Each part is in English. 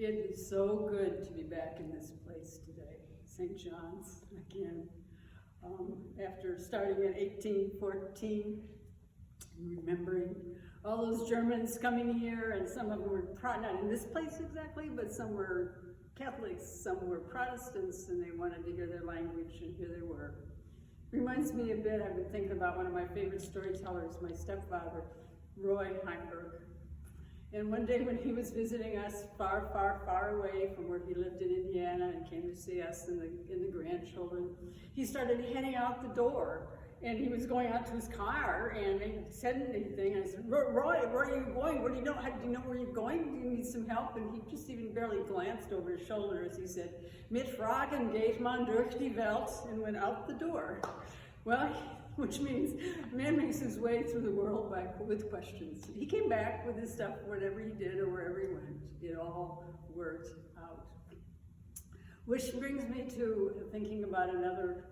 It is so good to be back in this place today, St. John's again. After starting in 1814, remembering all those Germans coming here, and some of them were not in this place exactly, but some were Catholics, some were Protestants, and they wanted to hear their language, and here they were. Reminds me a bit, I've been thinking about one of my favorite storytellers, my stepfather, Roy Heimberg. And one day when he was visiting us far, far, far away from where he lived in Indiana and came to see us and the grandchildren, he started heading out the door. And he was going out to his car and he said anything. And I said, Roy, where are you going? What do you know? Do you know where you're going? Do you need some help? And he just even barely glanced over his shoulder as he said, "Mit Fragen geht man durch die Welt," and went out the door. Well, which means man makes his way through the world with questions. He came back with his stuff, whatever he did or wherever he went. It all worked out. Which brings me to thinking about another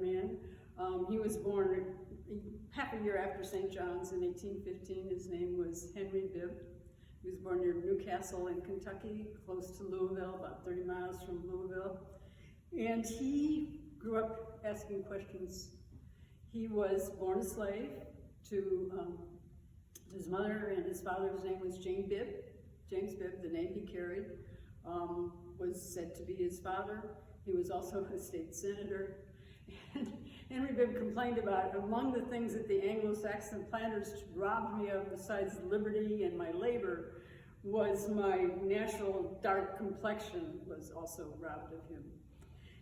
man. He was born half a year after St. John's in 1815. His name was Henry Bibb. He was born near Newcastle in Kentucky, close to Louisville, about 30 miles from Louisville. And he grew up asking questions. He was born a slave to his mother, and his father's name was James Bibb. James Bibb, the name he carried, was said to be his father. He was also a state senator. And Henry Bibb complained about, among the things that the Anglo-Saxon planters robbed me of besides liberty and my labor, was my natural dark complexion was also robbed of him.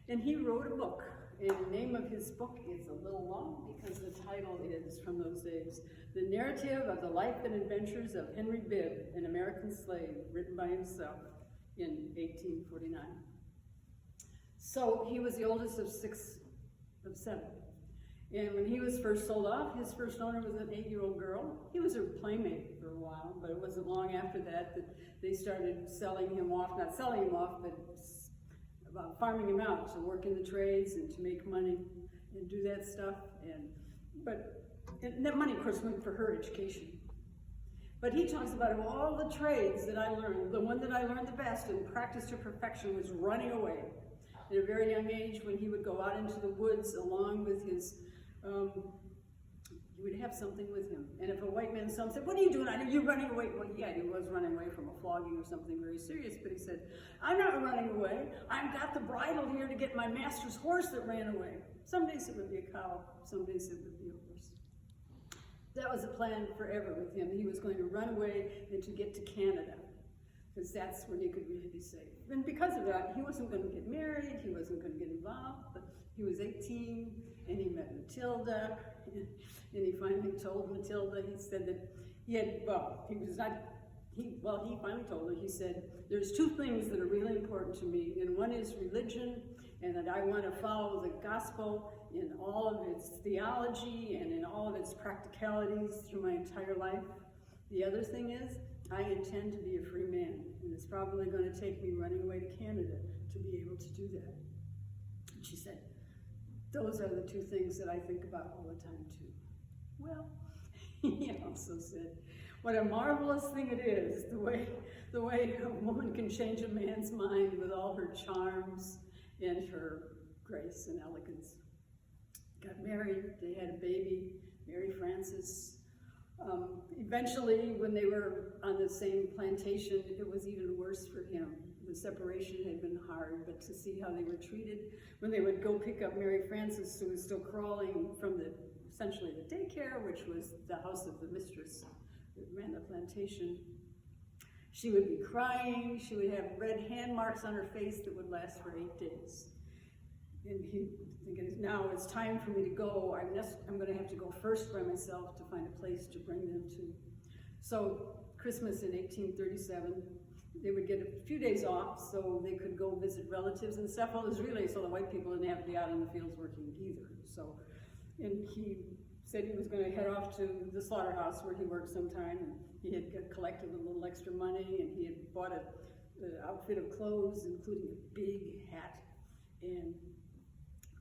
And he wrote a book, and the name of his book is a little long because the title is, from those days, The Narrative of the Life and Adventures of Henry Bibb, an American Slave, written by himself in 1849. So he was the oldest of seven. And when he was first sold off, his first owner was an 8-year-old girl. He was her playmate for a while, but it wasn't long after that that they started selling him off, not selling him off, but farming him out to work in the trades and to make money and do that stuff. And that money, of course, went for her education. But he talks about, of all the trades that I learned, the one that I learned the best and practiced to perfection was running away. At a very young age, when he would go out into the woods along with his, he would have something with him. And if a white man saw him, said, "What are you doing? Are you running away?" Well, yeah, he was running away from a flogging or something very serious, but he said, "I'm not running away. I've got the bridle here to get my master's horse that ran away." Some days it would be a cow, some days it would be a horse. That was a plan forever with him. He was going to run away and to get to Canada, because that's where he could really be safe. And because of that, he wasn't going to get married, he wasn't going to get involved, but he was 18, and he met Matilda, and he finally told Matilda, he said that he finally told her, he said, "There's two things that are really important to me, and one is religion, and that I want to follow the gospel in all of its theology and in all of its practicalities through my entire life. The other thing is, I intend to be a free man, and it's probably going to take me running away to Canada to be able to do that." And she said, "Those are the two things that I think about all the time too." Well, he also said, what a marvelous thing it is, the way a woman can change a man's mind with all her charms and her grace and elegance. Got married, they had a baby, Mary Frances. Eventually, when they were on the same plantation, it was even worse for him. The separation had been hard, but to see how they were treated, when they would go pick up Mary Frances, who was still crawling from essentially the daycare, which was the house of the mistress that ran the plantation, she would be crying, she would have red hand marks on her face that would last for 8 days. And he thinking, now it's time for me to go. I'm going to have to go first by myself to find a place to bring them to. So Christmas in 1837, they would get a few days off so they could go visit relatives and stuff. Well, it was really so the white people didn't have to be out in the fields working either. So, and he said he was going to head off to the slaughterhouse where he worked sometime, and he had collected a little extra money, and he had bought an outfit of clothes, including a big hat, and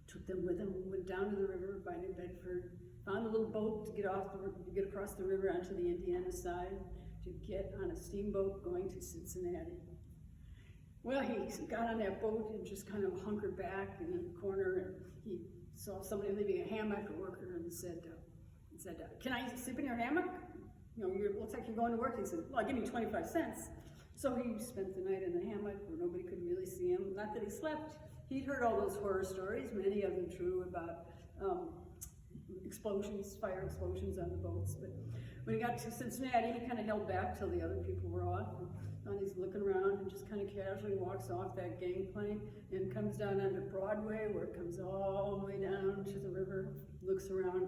took them with him, went down to the river by New Bedford, found a little boat to get across the river onto the Indiana side, to get on a steamboat going to Cincinnati. Well, he got on that boat and just kind of hunkered back in the corner, and he saw somebody leaving a hammock, a worker, and said, "Can I sleep in your hammock? You know, it looks like you're going to work." He said, "Well, give me 25 cents. So he spent the night in the hammock where nobody could really see him. Not that he slept. He'd heard all those horror stories, many of them true, about explosions, fire explosions on the boats. But when he got to Cincinnati, he kind of held back till the other people were off. And he's looking around and just kind of casually walks off that gangplank and comes down onto Broadway, where it comes all the way down to the river, looks around.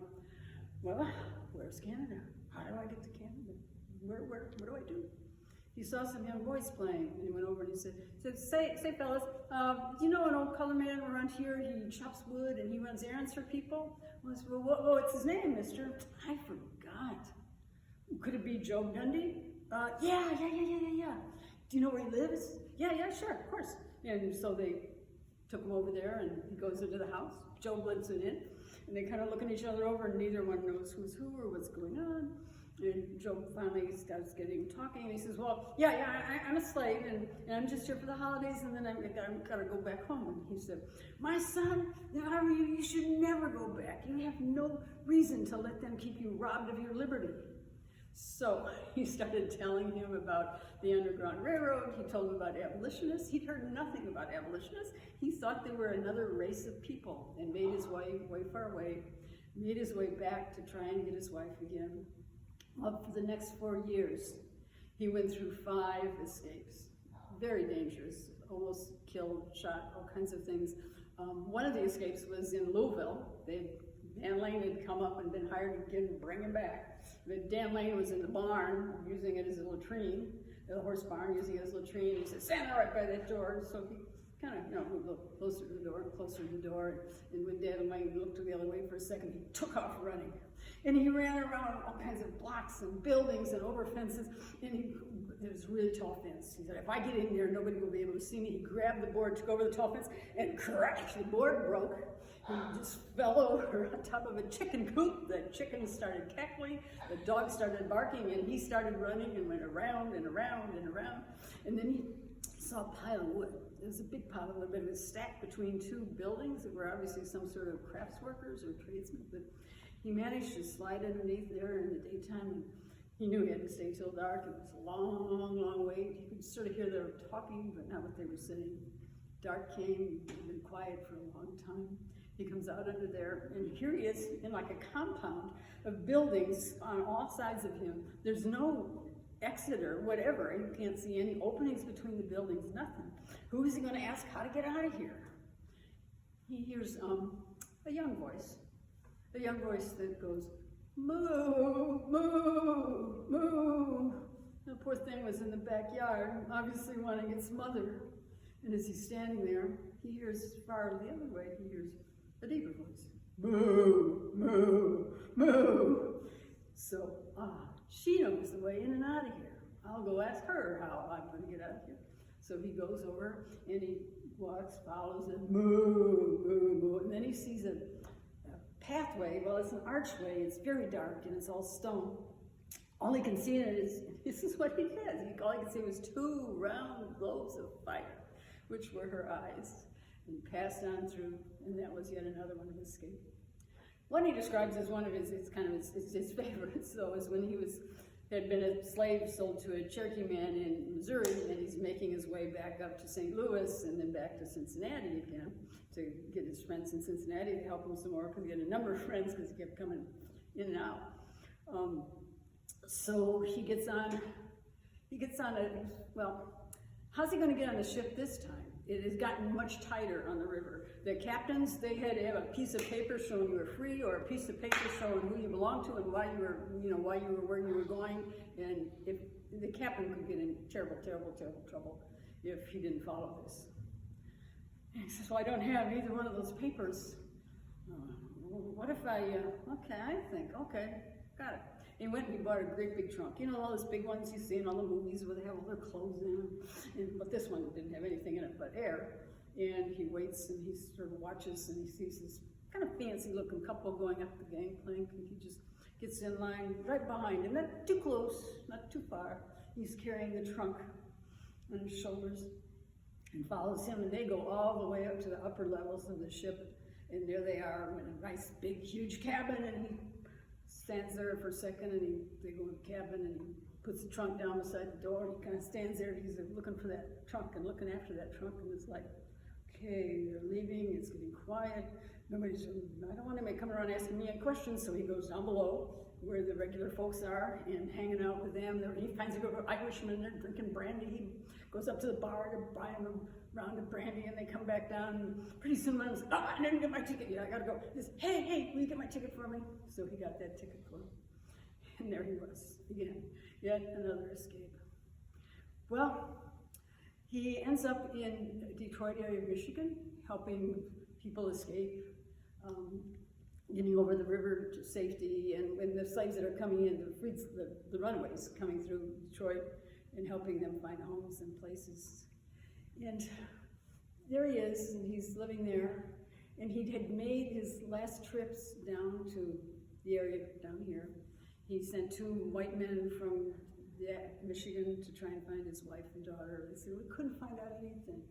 Well, where's Canada? How do I get to Canada? What do I do? He saw some young boys playing, and he went over and he said, say fellas, do you know an old color man around here? He chops wood and he runs errands for people. I said, well, what's his name, mister? I forgot. Could it be Joe Gundy? Yeah. Do you know where he lives? Yeah, sure, of course. And so they took him over there, and he goes into the house. Joe lets him in, and they kind of looking each other over, and neither one knows who's who or what's going on. And Joe finally starts getting talking, and he says, well, I'm a slave, and I'm just here for the holidays, and then I'm gotta go back home. And he said, my son, you should never go back. You have no reason to let them keep you robbed of your liberty. So he started telling him about the Underground Railroad. He told him about abolitionists. He'd heard nothing about abolitionists. He thought they were another race of people, and made his way far away, made his way back to try and get his wife again. Well, for the next 4 years, he went through 5 escapes. Very dangerous, almost killed, shot, all kinds of things. One of the escapes was in Louisville. Dan Lane had come up and been hired to bring him back. But Dan Lane was in the barn, using it as a latrine, the horse barn, using it as a latrine. He said, stand right by that door. So he kind of, moved closer to the door. And when Dan Lane looked the other way for a second, he took off running. And he ran around all kinds of blocks and buildings and over fences. And it was a really tall fence. He said, if I get in there, nobody will be able to see me. He grabbed the board, took over the tall fence, and crash, the board broke. He just fell over on top of a chicken coop. The chicken started cackling, the dog started barking, and he started running and went around and around and around. And then he saw a pile of wood. It was a big pile of wood, but it was stacked between 2 buildings that were obviously some sort of crafts workers or tradesmen. But he managed to slide underneath there in the daytime, and he knew he had to stay till dark. It was a long, long wait. He could sort of hear them talking, but not what they were saying. Dark came, he'd been quiet for a long time. He comes out under there, and here he is in like a compound of buildings on all sides of him. There's no exit or whatever. You can't see any openings between the buildings, nothing. Who is he going to ask how to get out of here? He hears a young voice that goes, moo, moo, moo. The poor thing was in the backyard, obviously wanting its mother. And as he's standing there, he hears far the other way, he hears a deeper voice. Moo, moo, moo. So, she knows the way in and out of here. I'll go ask her how I'm going to get out of here. So he goes over and he walks, follows it, moo, moo, moo. And then he sees a pathway. Well, it's an archway. It's very dark and it's all stone. All he can see in it is, this is what he says. All he can see was 2 round globes of fire, which were her eyes. And passed on through, and that was yet another one of his escape. One he describes as one of his favorites, though, is when he had been a slave sold to a Cherokee man in Missouri, and he's making his way back up to St. Louis and then back to Cincinnati again to get his friends in Cincinnati to help him some more, because he had a number of friends because he kept coming in and out. So he gets on how's he going to get on the ship this time? It has gotten much tighter on the river. The captains, they had to have a piece of paper showing you were free, or a piece of paper showing who you belonged to and why you were where you were going. And if the captain could get in terrible trouble if he didn't follow this. And he says, well, I don't have either one of those papers. What if okay, got it. He went and he bought a great big trunk. You know, all those big ones you see in all the movies where they have all their clothes in them. But this one didn't have anything in it but air. And he waits and he sort of watches and he sees this kind of fancy looking couple going up the gangplank, and he just gets in line right behind him, not too close, not too far. He's carrying the trunk on his shoulders. and follows him, and they go all the way up to the upper levels of the ship, and there they are in a nice, big, huge cabin, and he stands there for a second, and they go in the cabin, and he puts the trunk down beside the door, and he kind of stands there, he's looking for that trunk and looking after that trunk, and it's like, okay, they're leaving, it's getting quiet, nobody's, I don't want anybody coming around asking me any questions, so he goes down below where the regular folks are and hanging out with them. He finds a group of Irishmen, they're drinking brandy. He goes up to the bar to buy them a round of brandy, and they come back down, and pretty soon one says, I didn't get my ticket yet, I gotta go. He says, hey, will you get my ticket for me? So he got that ticket for him. And there he was, again, yet another escape. Well, he ends up in Detroit area of Michigan, helping people escape, getting over the river to safety, and when the slaves that are coming in, the runaways coming through Detroit, and helping them find homes and places. And there he is, and he's living there, and he had made his last trips down to the area down here. He sent 2 white men from Michigan to try and find his wife and daughter. They said, we couldn't find out anything.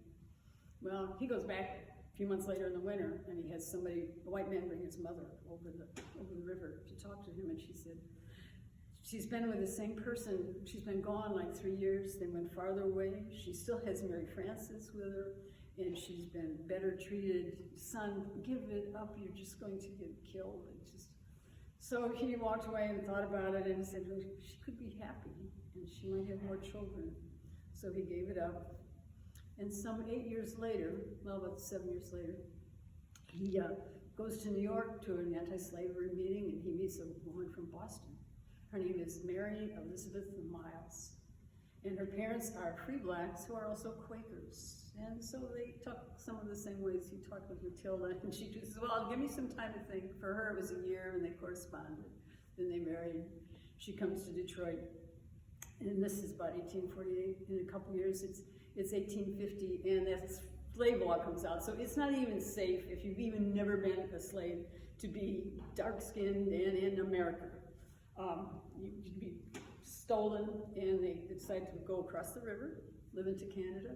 Well, he goes back a few months later in the winter, and he has somebody, a white man, bring his mother over the river to talk to him, and she said, she's been with the same person, she's been gone like 3 years, they went farther away, she still has Mary Frances with her, and she's been better treated. Son, give it up, you're just going to get killed. So he walked away and thought about it, and he said, well, she could be happy, and she might have more children. So he gave it up. And some 8 years later, well, about 7 years later, he goes to New York to an anti-slavery meeting, and he meets a woman from Boston. Her name is Mary Elizabeth Miles. And her parents are free blacks who are also Quakers. And so they talk some of the same ways he talked with Matilda. And she says, well, give me some time to think. For her, it was a year, and they corresponded. Then they married. She comes to Detroit. And this is about 1848. In a couple years, it's 1850, and that slave law comes out. So it's not even safe, if you've even never been a slave, to be dark-skinned and in America. You'd be stolen, and they decide to go across the river, live into Canada.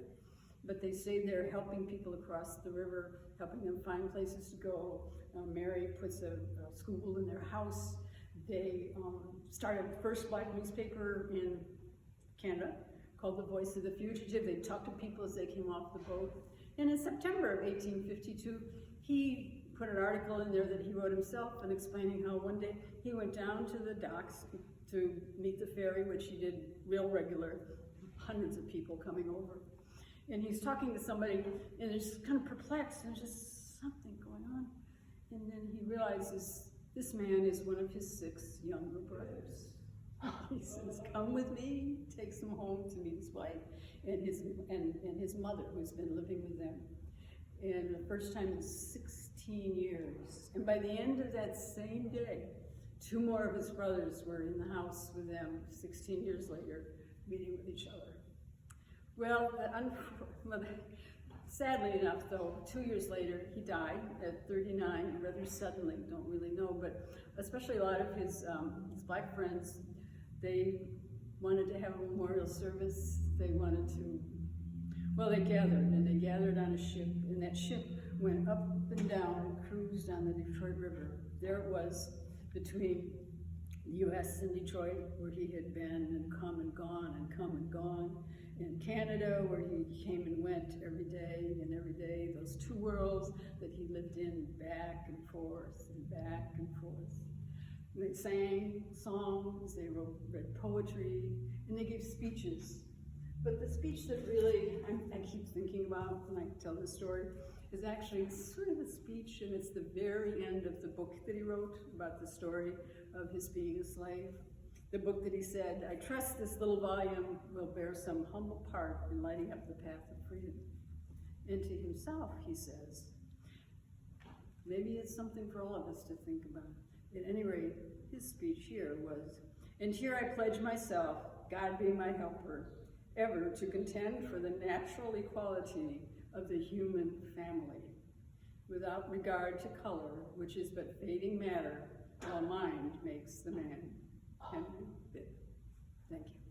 But they stayed there helping people across the river, helping them find places to go. Mary puts a school in their house. They started the first black newspaper in Canada, called The Voice of the Fugitive. They talked to people as they came off the boat. And in September of 1852, he put an article in there that he wrote himself, and explaining how one day he went down to the docks to meet the ferry, which he did real regular, hundreds of people coming over. And he's talking to somebody, and they're just kind of perplexed, and there's just something going on. And then he realizes this man is one of his 6 younger brothers. He says, come with me, takes him home to meet his wife and his mother, who's been living with them. And the first time in 16 years. And by the end of that same day, 2 more of his brothers were in the house with them 16 years later, meeting with each other. Well, sadly enough, though, 2 years later, he died at 39, rather suddenly, don't really know, but especially a lot of his black friends, they wanted to have a memorial service. They wanted to, well, they gathered on a ship, and that ship went up and down and cruised on the Detroit River. There it was, between the U.S. and Detroit, where he had been and come and gone and come and gone. In Canada, where he came and went every day, those 2 worlds that he lived in, back and forth and back and forth. They sang songs, they read poetry, and they gave speeches. But the speech that really I keep thinking about when I tell this story is actually sort of a speech, and it's the very end of the book that he wrote about the story of his being a slave. The book that he said, I trust this little volume will bear some humble part in lighting up the path of freedom. And to himself, he says, maybe it's something for all of us to think about. At any rate, his speech here was, and here I pledge myself, God be my helper, ever to contend for the natural equality of the human family, without regard to color, which is but fading matter, while mind makes the man. Henry Bibb. Thank you.